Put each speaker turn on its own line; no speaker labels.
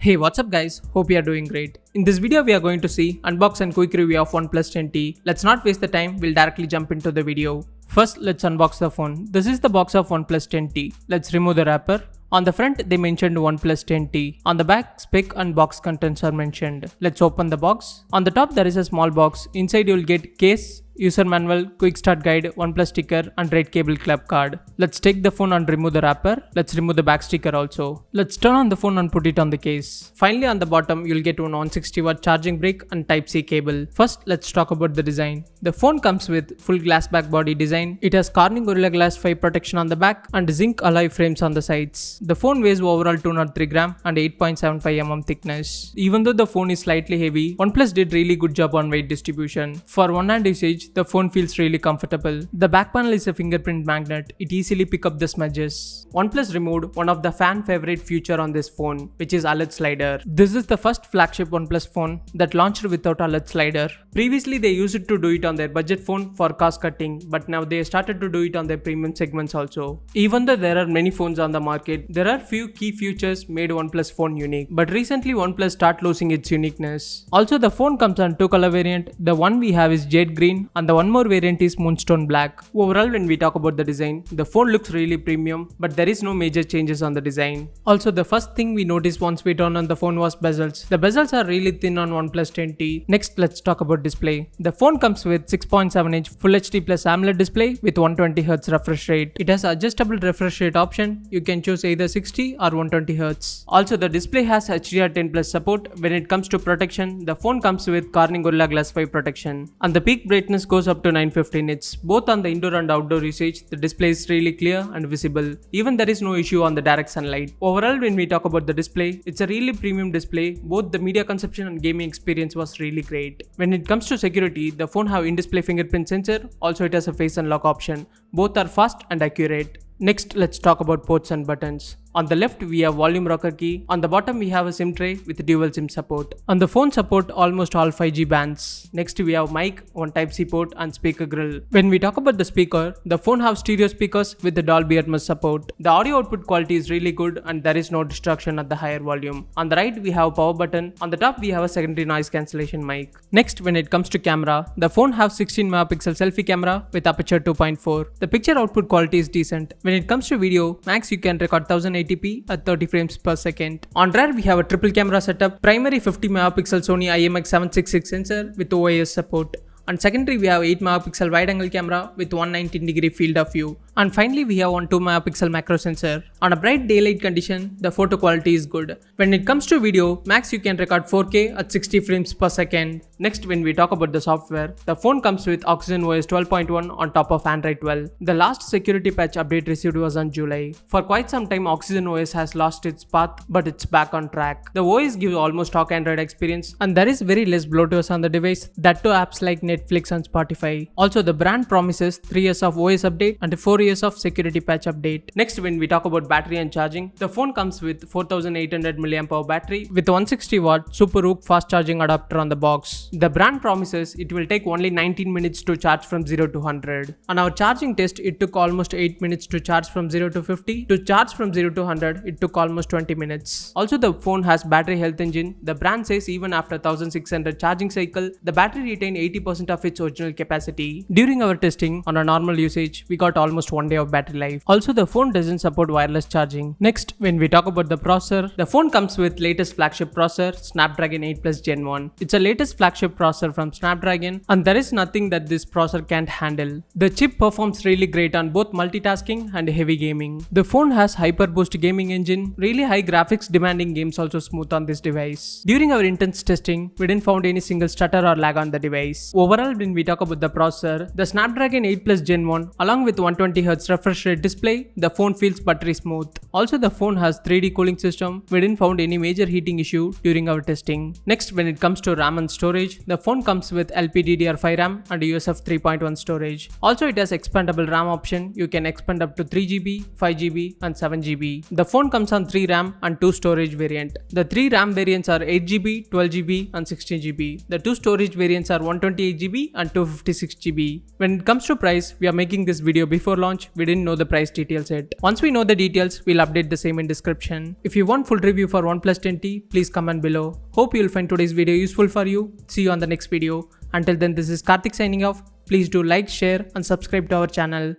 Hey, what's up guys? Hope you are doing great. In this video we are going to see unbox and quick review of Oneplus 10T. Let's not waste the time, we'll directly jump into the video. First, let's unbox the phone. This is the box of Oneplus 10T. Let's remove the wrapper. On the front, they mentioned Oneplus 10T. On the back, spec and box contents are mentioned. Let's open the box. On the top, there is a small box. Inside, you'll get case, user manual, quick start guide, Oneplus sticker and red cable club card. Let's take the phone and remove the wrapper. Let's remove the back sticker also. Let's turn on the phone and put it on the case. Finally, on the bottom, you'll get one 160-watt charging brick and Type-C cable. First, let's talk about the design. The phone comes with full glass back body design. It has Corning Gorilla Glass 5 protection on the back and zinc alloy frames on the sides. The phone weighs overall 203 gram and 8.75 mm thickness. Even though the phone is slightly heavy, Oneplus did really good job on weight distribution. For one-hand usage, the phone feels really comfortable. The back panel is a fingerprint magnet. It easily picks up the smudges. Oneplus removed one of the fan favorite feature on this phone, which is alert slider. This is the first flagship Oneplus phone that launched without alert slider. Previously, they used to do it on their budget phone for cost cutting, but now they started to do it on their premium segments also. Even though there are many phones on the market, there are few key features made Oneplus phone unique. But recently, Oneplus start losing its uniqueness. Also, the phone comes on two color variant. The one we have is jade green and the one more variant is moonstone black. Overall, when we talk about the design, the phone looks really premium, but there is no major changes on the design. Also, the first thing we noticed once we turned on the phone was bezels. The bezels are really thin on Oneplus 10T. Next, let's talk about display. The phone comes with 6.7-inch Full HD Plus AMOLED display with 120Hz refresh rate. It has adjustable refresh rate option. You can choose either 60 or 120Hz. Also, the display has HDR10 Plus support. When it comes to protection, the phone comes with Corning Gorilla Glass 5 protection. And the peak brightness goes up to 950 nits. Both on the indoor and outdoor usage, the display is really clear and visible. Even there is no issue on the direct sunlight. Overall, when we talk about the display, it's a really premium display. Both the media consumption and gaming experience was really great. When it comes to security, the phone have in-display fingerprint sensor. Also, it has a face unlock option. Both are fast and accurate. Next, let's talk about ports and buttons. On the left, we have volume rocker key. On the bottom, we have a SIM tray with dual SIM support. On the phone support almost all 5G bands. Next, we have mic, one Type-C port and speaker grill. When we talk about the speaker, the phone have stereo speakers with the Dolby Atmos support. The audio output quality is really good and there is no distraction at the higher volume. On the right, we have a power button. On the top, we have a secondary noise cancellation mic. Next, when it comes to camera, the phone have 16 megapixel selfie camera with aperture 2.4. The picture output quality is decent. When it comes to video, max you can record 1080p at 30 frames per second. On rear, we have a triple camera setup. Primary 50 megapixel Sony IMX766 sensor with OIS support. And secondary, we have 8 megapixel wide angle camera with 119-degree field of view. And finally, we have one 2 megapixel macro sensor. On a bright daylight condition, the photo quality is good. When it comes to video, max you can record 4K at 60 frames per second. Next, when we talk about the software, the phone comes with Oxygen OS 12.1 on top of Android 12. The last security patch update received was on July. For quite some time, Oxygen OS has lost its path, but it's back on track. The OS gives almost stock Android experience, and there is very less bloatware on the device, that to apps like Netflix and Spotify. Also, the brand promises 3 years of OS update and 4 years of security patch update. Next, when we talk about battery and charging, the phone comes with 4800 mAh battery with 160 watt Super Hook fast charging adapter on the box. The brand promises it will take only 19 minutes to charge from 0 to 100. On our charging test, it took almost 8 minutes to charge from 0 to 50. To charge from 0 to 100, it took almost 20 minutes. Also, the phone has battery health engine. The brand says even after 1600 charging cycle, the battery retained 80% of its original capacity. During our testing, on a normal usage, we got almost 1 day of battery life. Also, the phone doesn't support wireless charging. Next, when we talk about the processor, the phone comes with latest flagship processor, Snapdragon 8 Plus Gen 1. It's a latest flagship processor from Snapdragon, and there is nothing that this processor can't handle. The chip performs really great on both multitasking and heavy gaming. The phone has Hyper Boost gaming engine, really high graphics demanding games also smooth on this device. During our intense testing, we didn't found any single stutter or lag on the device. Overall, when we talk about the processor, the Snapdragon 8 Plus Gen 1 along with 120Hz refresh rate display, the phone feels buttery smooth. Also, the phone has 3D cooling system. We didn't found any major heating issue during our testing. Next, when it comes to RAM and storage, the phone comes with LPDDR5 RAM and USF 3.1 storage. Also, it has expandable RAM option. You can expand up to 3GB, 5GB and 7GB. The phone comes on 3 RAM and 2 storage variant. The 3 RAM variants are 8GB, 12GB and 16GB. The 2 storage variants are 128GB and 256GB. When it comes to price, we are making this video before launch launch, we didn't know the price details yet. Once we know the details, we'll update the same in description. If you want full review for Oneplus 10T, please comment below. Hope you'll find today's video useful for you. See you on the next video. Until then, this is Karthik signing off. Please do like, share and subscribe to our channel.